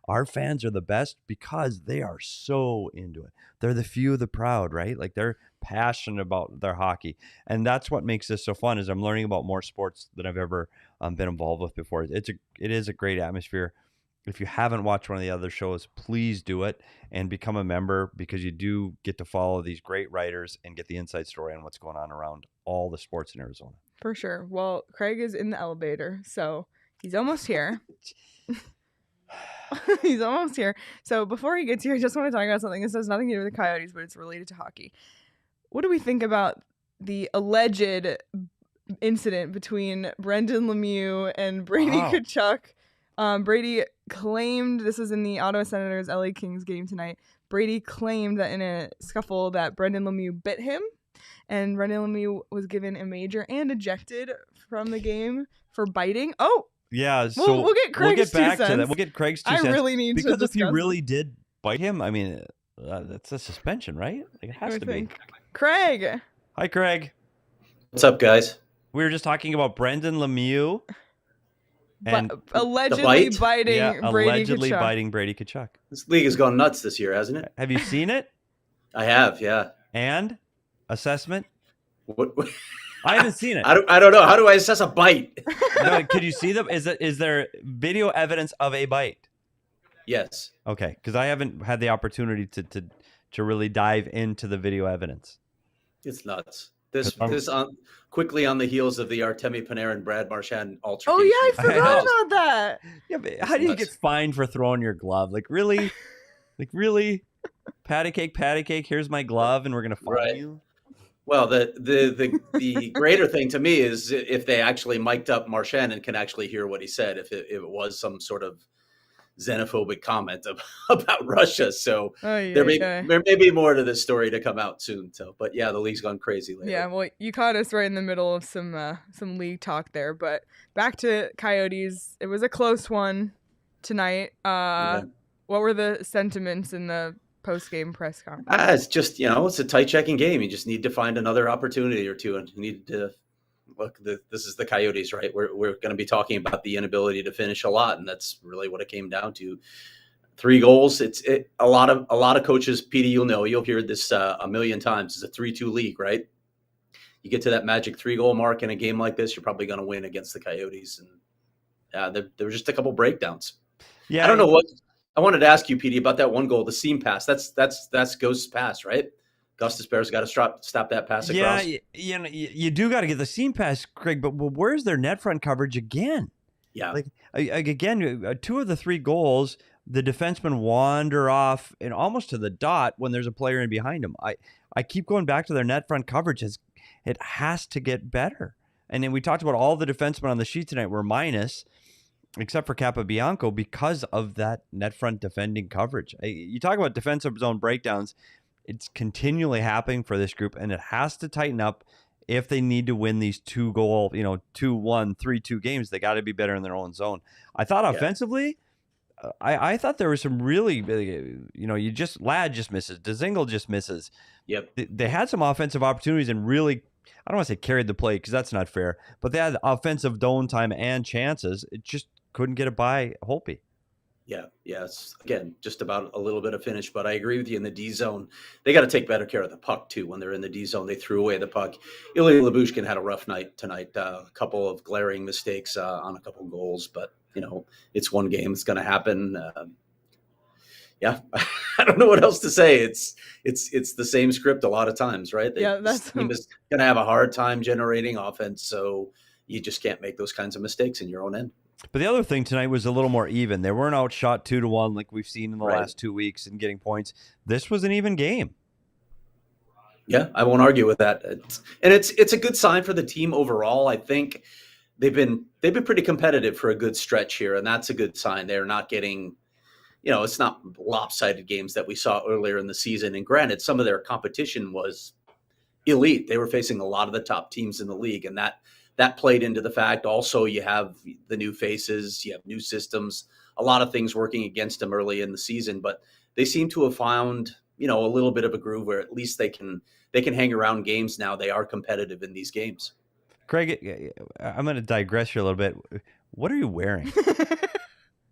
our fans are the best because they are so into it. They're the few of the proud, right? Like they're passionate about their hockey, and that's what makes this so fun. Is I'm learning about more sports than I've ever been involved with before. It is a great atmosphere. If you haven't watched one of the other shows, please do it and become a member because you do get to follow these great writers and get the inside story on what's going on around all the sports in Arizona. For sure. Well, Craig is in the elevator, so he's almost here. He's almost here. So before he gets here, I just want to talk about something. This has nothing to do with the Coyotes, but it's related to hockey. What do we think about the alleged incident between Brendan Lemieux and Brady Tkachuk? Brady claimed, this was in the Ottawa Senators LA Kings game tonight, Brady claimed that in a scuffle that Brendan Lemieux bit him. And Brendan Lemieux was given a major and ejected from the game for biting. Oh, yeah. So we'll get Craig's back 2 cents. to that. We'll get Craig's 2 cents. I really need because to if he really did bite him, I mean, That's a suspension, right? Like, it has I to think. be. Craig. Hi, Craig. What's up, guys? We were just talking about Brendan Lemieux and Allegedly bite? biting Brady allegedly Tkachuk. biting Brady Tkachuk. This league has gone nuts this year, hasn't it? Have you seen it? I have, yeah. And assessment? What? I haven't seen it. I don't know. How do I assess a bite? No, could you see them? Is there video evidence of a bite? Yes. Okay, because I haven't had the opportunity to really dive into the video evidence. It's nuts. This quickly on the heels of the Artemi Panarin Brad Marchand altercation. Oh yeah, I forgot I about that. Yeah, but how do you get fined for throwing your glove? Like really? Like really? Patty cake, here's my glove and we're gonna fine you? Well, the greater thing to me is if they actually mic'd up Marchand and can actually hear what he said, if it was some sort of xenophobic comment about Russia. So there may be more to this story to come out soon. So, but yeah, the league's gone crazy lately. Yeah, well, you caught us right in the middle of some league talk there. But back to Coyotes, it was a close one tonight. What were the sentiments in the post-game press conference? It's just, it's a tight checking game. You just need to find another opportunity or two, and you need to look. This is the Coyotes, right? We're going to be talking about the inability to finish a lot, and that's really what it came down to. 3 goals. A lot of coaches. Petey, you'll hear this a million times. It's a 3-2 league, right? You get to that magic 3-goal mark in a game like this, you're probably going to win against the Coyotes, and there were just a couple breakdowns. Yeah, I don't know what. I wanted to ask you, Petey, about that one goal, the seam pass. That's Ghost's pass, right? Gustis Bear's got to stop that pass across. Yeah, you do got to get the seam pass, Craig. But where's their net front coverage again? Yeah, like again, 2 of the 3 goals, the defensemen wander off and almost to the dot when there's a player in behind them. I keep going back to their net front coverage. It has to get better. And then we talked about all the defensemen on the sheet tonight were minus, except for Capobianco, because of that net front defending coverage. You talk about defensive zone breakdowns. It's continually happening for this group, and it has to tighten up if they need to win these 2-goal, 2-1, 3-2 games. They got to be better in their own zone. I thought offensively, I thought there was some really, Ladd just misses. Dzingel just misses. Yep. They had some offensive opportunities and really, I don't want to say carried the play because that's not fair, but they had offensive zone time and chances. It just couldn't get it by Holtby. Yeah. It's, again, just about a little bit of finish, but I agree with you in the D zone. They got to take better care of the puck, too. When they're in the D zone, they threw away the puck. Ilya Lyubushkin had a rough night tonight. A couple of glaring mistakes on a couple of goals, but, it's one game. It's going to happen. I don't know what else to say. It's the same script a lot of times, right? This team is going to have a hard time generating offense, so you just can't make those kinds of mistakes in your own end. But the other thing tonight was a little more even. They weren't outshot 2-1 like we've seen in the last 2 weeks and getting points. This was an even game. Yeah, I won't argue with that. It's a good sign for the team overall. I think they've been pretty competitive for a good stretch here, and that's a good sign. They're not getting, it's not lopsided games that we saw earlier in the season. And granted, some of their competition was elite. They were facing a lot of the top teams in the league, and that played into the fact. Also, you have the new faces, you have new systems, a lot of things working against them early in the season, but they seem to have found, a little bit of a groove where at least they can hang around games now. They are competitive in these games. Craig, I'm going to digress here a little bit. What are you wearing? I'm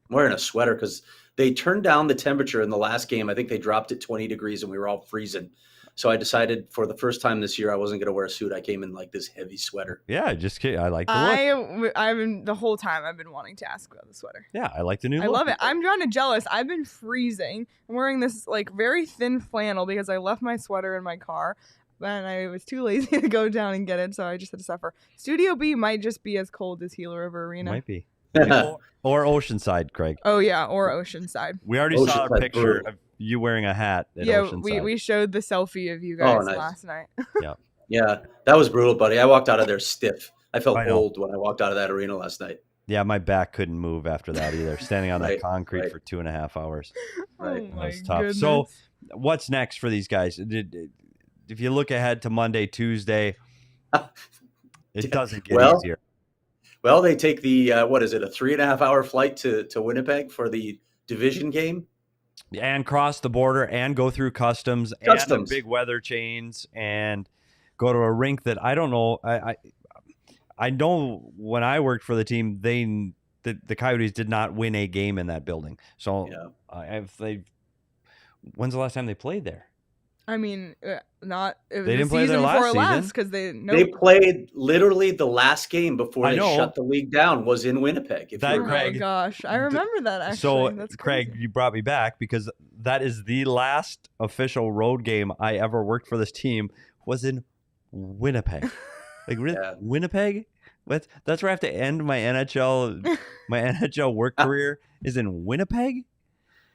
wearing a sweater because they turned down the temperature in the last game. I think they dropped it 20 degrees and we were all freezing. So I decided for the first time this year, I wasn't going to wear a suit. I came in like this heavy sweater. Yeah, just kidding. I like the look. The whole time I've been wanting to ask about the sweater. Yeah, I like the new look. I love it. I'm kind of jealous. I've been freezing. I'm wearing this like very thin flannel because I left my sweater in my car. And I was too lazy to go down and get it, so I just had to suffer. Studio B might just be as cold as Gila River Arena. Might be. Or Oceanside, Craig. Oh, yeah, or Oceanside. We already saw a picture of you wearing a hat at Oceanside. Yeah, we showed the selfie of you guys last night. Yeah, that was brutal, buddy. I walked out of there stiff. I felt old when I walked out of that arena last night. Yeah, my back couldn't move after that either. Standing on that concrete for 2.5 hours. Right. That was tough. Goodness. So what's next for these guys? If you look ahead to Monday, Tuesday, it doesn't get easier. Well, they take the, a 3.5 hour flight to Winnipeg for the division game. and cross the border and go through customs and the big weather chains and go to a rink that I don't know. I know when I worked for the team, the Coyotes did not win a game in that building. So when's the last time they played there? I mean, not they didn't play there last season because they played literally the last game before they shut the league down was in Winnipeg. Oh my gosh, I remember that actually. So that's Craig, you brought me back because that is the last official road game I ever worked for this team was in Winnipeg. Like really, Winnipeg? That's where I have to end my NHL work career is in Winnipeg.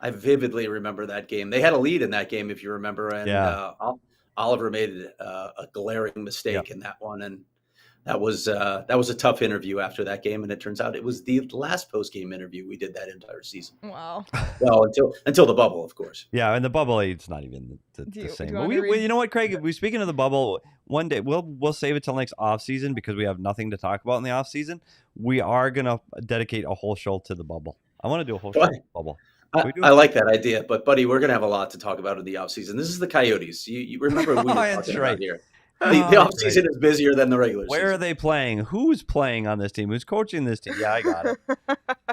I vividly remember that game. They had a lead in that game, if you remember, and Oliver made a glaring mistake in that one, and that was a tough interview after that game. And it turns out it was the last post-game interview we did that entire season. Wow. Well, until the bubble, of course. Yeah, and the bubble, it's not even the same. But you know what, Craig? We speaking of the bubble, one day we'll save it till next off season because we have nothing to talk about in the off season. We are gonna dedicate a whole show to the bubble. I want to do a whole show to the bubble. I like that idea, but buddy, we're gonna have a lot to talk about in the offseason. This is the Coyotes. You remember we were talking about here. The offseason is busier than the regular season. Where are they playing? Who's playing on this team? Who's coaching this team? Yeah, I got it.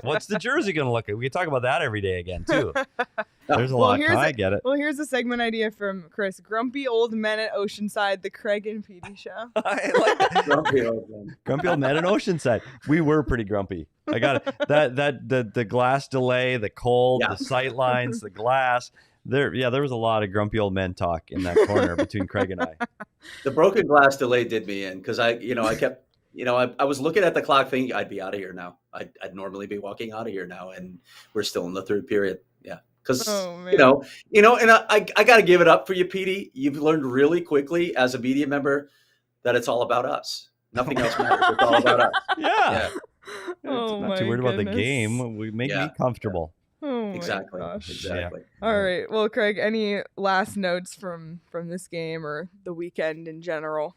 What's the jersey going to look like? We can talk about that every day again, too. There's a lot. I get it. Well, here's a segment idea from Chris. Grumpy Old Men at Oceanside, the Craig and Petey Show. I like that. Grumpy Old Men at Oceanside. We were pretty grumpy. I got it. The glass delay, the cold, the sight lines, the glass. There was a lot of grumpy old men talk in that corner between Craig and I. The broken glass delay did me in because I was looking at the clock thinking I'd be out of here now. I'd normally be walking out of here now, and we're still in the third period. Yeah, because and I got to give it up for you, Petey. You've learned really quickly as a media member that it's all about us. Nothing else matters. It's all about us. Yeah. Not too worried about the game. We make me comfortable. Oh exactly. Gosh. Exactly. All right. Well, Craig, any last notes from this game or the weekend in general?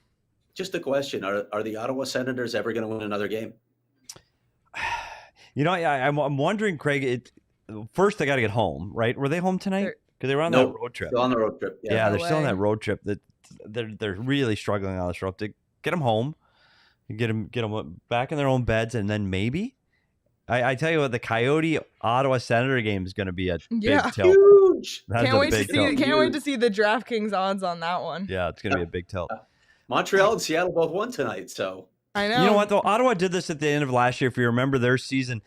Just a question: Are the Ottawa Senators ever going to win another game? I'm wondering, Craig. First, they got to get home, right? Were they home tonight? Because they were on that road trip. Still on the road trip. Yeah, they're still on that road trip. That they're really struggling on this road to get them home, get them back in their own beds, and then maybe. I tell you what, the Coyote Ottawa Senator game is going to be a big tilt. Huge. Can't wait to see the DraftKings odds on that one. Yeah, it's going to be a big tilt. Montreal and Seattle both won tonight, so I know. You know what though? Ottawa did this at the end of last year. If you remember their season,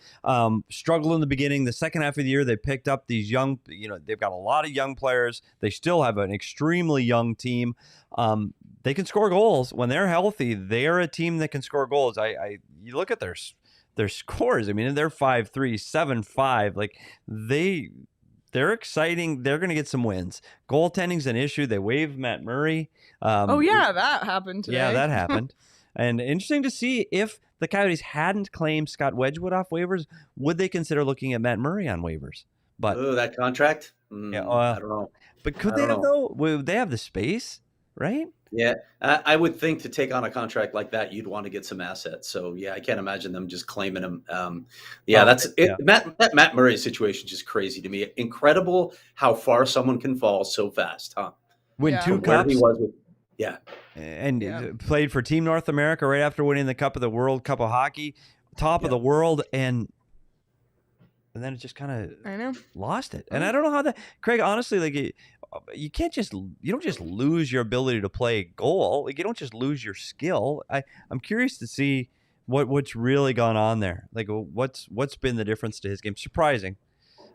struggled in the beginning. The second half of the year, they picked up these young. They've got a lot of young players. They still have an extremely young team. They can score goals when they're healthy. They are a team that can score goals. You look at their scores. I mean, they're 5-3, 7-5. Like they're exciting. They're going to get some wins. Goaltending's an issue. They waived Matt Murray. That happened today. Yeah, that happened. And interesting to see if the Coyotes hadn't claimed Scott Wedgwood off waivers, would they consider looking at Matt Murray on waivers? But that contract? I don't know. But could they have though? Would they have the space? Right? Yeah, I would think to take on a contract like that, you'd want to get some assets. So yeah, I can't imagine them just claiming him. That's it. Yeah. Matt Murray's situation is just crazy to me. Incredible how far someone can fall so fast, huh? Win 2 cups. He was with, and played for Team North America right after winning the Cup of the World Cup of Hockey, top of the world, and then it just kind of lost it. And I don't know how that, Craig. Honestly, like. You don't just lose your ability to play goal. Like you don't just lose your skill. I'm curious to see what's really gone on there. Like what's been the difference to his game? Surprising.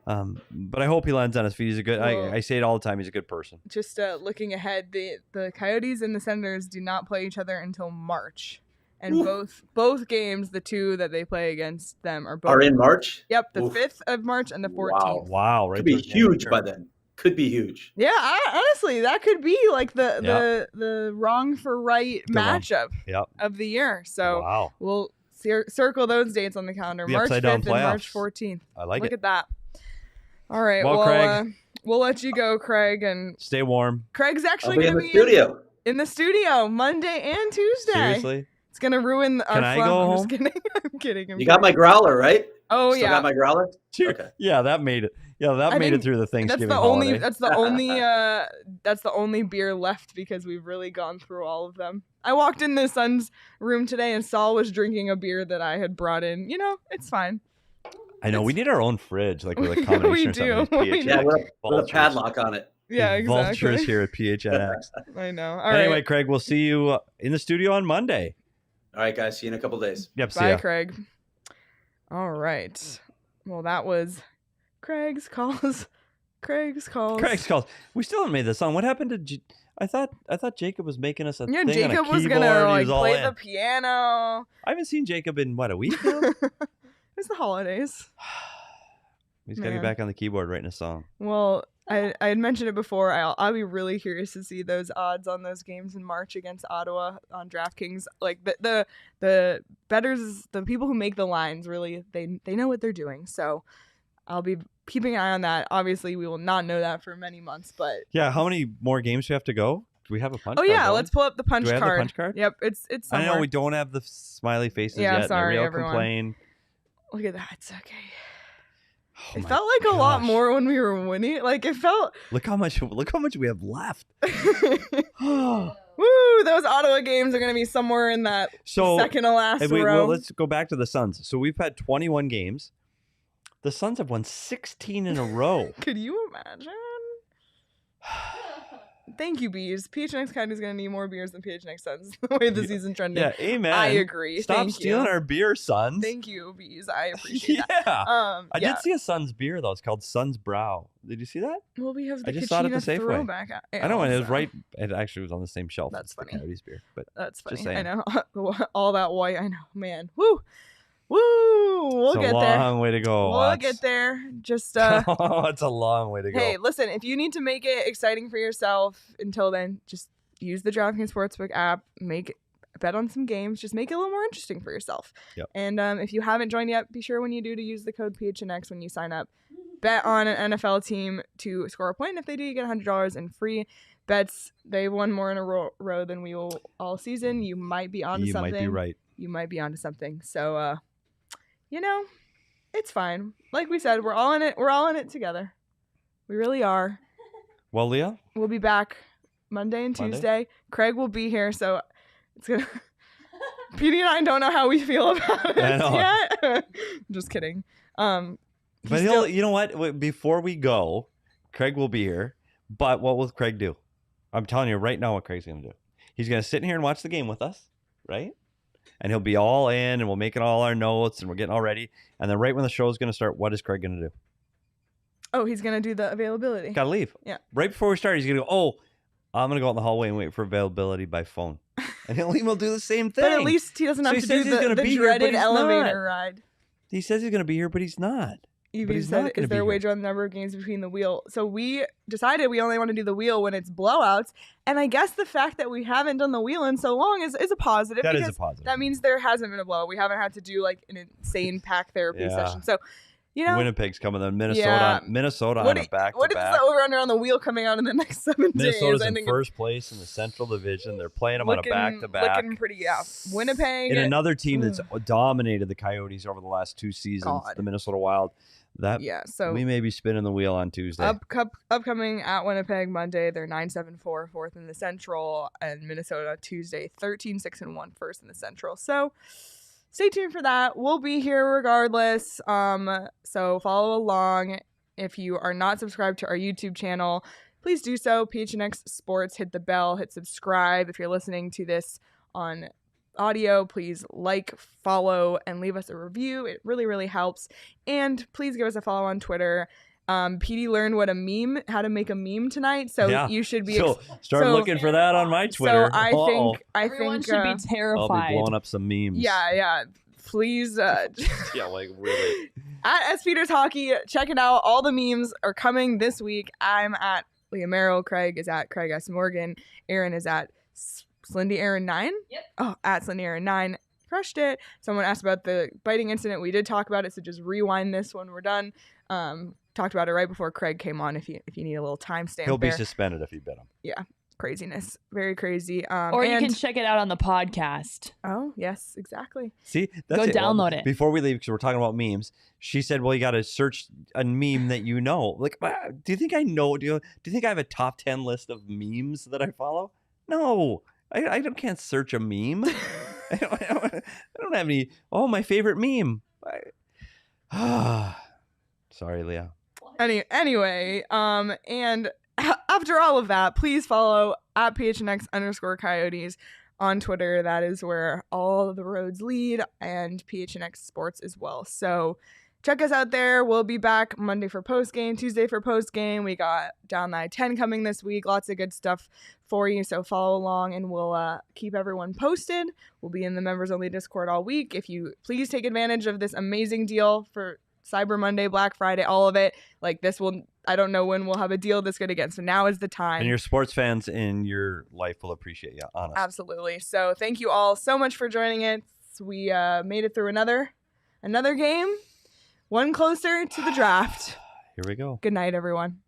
But I hope he lands on his feet. He's a good. I say it all the time. He's a good person. Just looking ahead, the Coyotes and the Senators do not play each other until March, and both games, the two that they play against them are in March. Yep, the 5th of March and the 14th. Wow, right. Could be huge by then. Could be huge. Yeah, honestly, that could be like the wrong for right matchup of the year. So we'll circle those dates on the calendar: March 5th and March 14th. I like it. Look at that. All right, well Craig, we'll let you go, Craig, and stay warm. Craig's actually going to be in the studio Monday and Tuesday. Seriously, it's going to ruin our Can I go home? I'm just kidding. I'm kidding. You got my growler, right? Oh, Still got my growler? Okay. Yeah, that made it. Yeah, that I made it think through the Thanksgiving That's holiday. that's the only beer left because we've really gone through all of them. I walked in the son's room today and Saul was drinking a beer that I had brought in. It's fine. I know we need our own fridge, like with a We combination do. or something. We Yeah, do. with a Vultures. padlock on it. Yeah, exactly. Vultures here at PHNX. I know. All Anyway, right. Craig, we'll see you in the studio on Monday. All right, guys. See you in a couple days. Yep. See Bye, ya. Craig. All right. Well, that was Craig's calls. Craig's calls. We still haven't made the song. What happened to? I thought Jacob was making us a Yeah, thing Jacob on a was keyboard. gonna He like was all play in. the piano. I haven't seen Jacob in what, a week now? It's the holidays. He's got to get Man. back on the keyboard writing a song. Well, I had mentioned it before. I'll be really curious to see those odds on those games in March against Ottawa on DraftKings. Like the bettors, the people who make the lines, really they know what they're doing. So I'll be keeping an eye on that. Obviously, we will not know that for many months, but Yeah, how many more games do we have to go? Do we have a punch oh card yeah, going? let's pull up the punch Do we have card. the punch card? Yep, it's I somewhere. know we don't have the smiley faces Yeah, yet. sorry, and everyone. complain. Look at that. It's okay. Oh It my felt like a lot gosh. more when we were winning. Like it felt. Look how much we have left. Woo! Those Ottawa games are gonna be somewhere in that So second to last row. let's go back to the Suns. So we've had 21 games. The Suns have won 16 in a row. Could you imagine? Thank you, Bees. PHNX County is going to need more beers than PHNX Suns, the way the season trended. Yeah, amen. I agree. Stop Thank stealing you. our beer, Suns. Thank you, Bees. I appreciate Yeah. that. I did see a Suns beer, though. It's called Suns Brow. Did you see that? Well, we have the I just saw it at Kachina the Safeway. throwback. I know, and it was also. right. It actually was on the same shelf. That's as the funny. Coyotes beer, but That's funny. Just saying. I know. All that white. I know. Man. Woo. Woo. We'll it's get a there. long way to go. We'll Watts. get there. Just It's a long way to go. hey, listen, if you need to make it exciting for yourself until then, just use the DraftKings Sportsbook app, bet on some games, just make it a little more interesting for yourself. Yep. And if you haven't joined yet, be sure when you do to use the code PHNX when you sign up. Bet on an NFL team to score a point. And if they do, you get $100 in free bets. They've won more in a row than we will all season. You might be onto something. You might be right. You might be onto something. So, it's fine. Like we said, we're all in it. We're all in it together. We really are. Well, Leah, We'll be back Monday and Monday? Tuesday. Craig will be here, so it's gonna. Petey and I don't know how we feel about I know. it yet. Just kidding. but he'll. You know what? Before we go, Craig will be here. But what will Craig do? I'm telling you right now what Craig's gonna do. He's gonna sit in here and watch the game with us, right? And he'll be all in, and we'll make it all our notes, and we're getting all ready. And then right when the show is gonna start, what is Craig gonna do? Oh, he's gonna do the availability. Gotta leave. Yeah. Right before we start, he's gonna go, oh, I'm gonna go out in the hallway and wait for availability by phone. And Liam will do the same thing. But at least he doesn't So have he to says do he's the gonna be here, but dreaded he's elevator not. ride. He says he's gonna be here, but he's not. Evie he's said, not gonna is be there a here. wager on the number of games between the wheel? So we decided we only want to do the wheel when it's blowouts. And I guess the fact that we haven't done the wheel in so long is a positive. That is because a positive. That means there hasn't been a blowout. We haven't had to do like an insane pack therapy Yeah. session. So, Winnipeg's coming then. Minnesota, Yeah. Minnesota what on a back what to is back. the over-under on the wheel coming out in the next 7 Minnesota's days? I in think first place in the Central Division. They're playing them on a back to back. Looking pretty, yeah. Winnipeg. In another team that's dominated the Coyotes over the last 2 seasons, God. the Minnesota Wild. That Yeah, so we may be spinning the wheel on Tuesday. upcoming at Winnipeg Monday, they're 9-7-4, fourth in the Central, and Minnesota Tuesday 13-6-1, first in the Central. So stay tuned for that. We'll be here regardless. So follow along. If you are not subscribed to our YouTube channel, please do so. PHNX Sports. Hit the bell. Hit subscribe. If you're listening to this on audio, please like, follow, and leave us a review. It really, really helps. And please give us a follow on Twitter. Petey learned how to make a meme tonight, so Yeah. you should be. So start so- looking for that on my Twitter. So I Uh-oh. think Everyone should be I'll terrified. be blowing up some memes. yeah. Please, Yeah, like really. at S Peters Hockey, check it out. All the memes are coming this week. I'm at Leah Merrill. Craig is at Craig S Morgan. Aaron is at Slindy Aaron 9. Yep. Oh, at Slindy Aaron 9. Crushed it. Someone asked about the biting incident. We did talk about it, so just rewind this when we're done. Talked about it right before Craig came on. If you need a little timestamp, He'll be there. suspended if you bet him. craziness. Very crazy. Or you can check it out on the podcast. Oh, yes, exactly. See, that's Go download it. Before we leave, because we're talking about memes, she said, well, you got to search a meme that you know. Like, do you think I know? Do you think I have a top 10 list of memes that I follow? No, I can't search a meme. I don't have any. Oh, my favorite meme. Sorry, Leah. Anyway, and after all of that, please follow at PHNX_Coyotes on Twitter. That is where all the roads lead, and PHNX Sports as well. So check us out there. We'll be back Monday for postgame, Tuesday for postgame. We got Down the I-10 coming this week. Lots of good stuff for you. So follow along, and we'll keep everyone posted. We'll be in the members only Discord all week. If you please take advantage of this amazing deal for Cyber Monday, Black Friday, all of it. Like this will, I don't know when we'll have a deal this good again. So now is the time. And your sports fans in your life will appreciate you, honestly. Absolutely. So thank you all so much for joining us. We made it through another game. One closer to the draft. Here we go. Good night, everyone.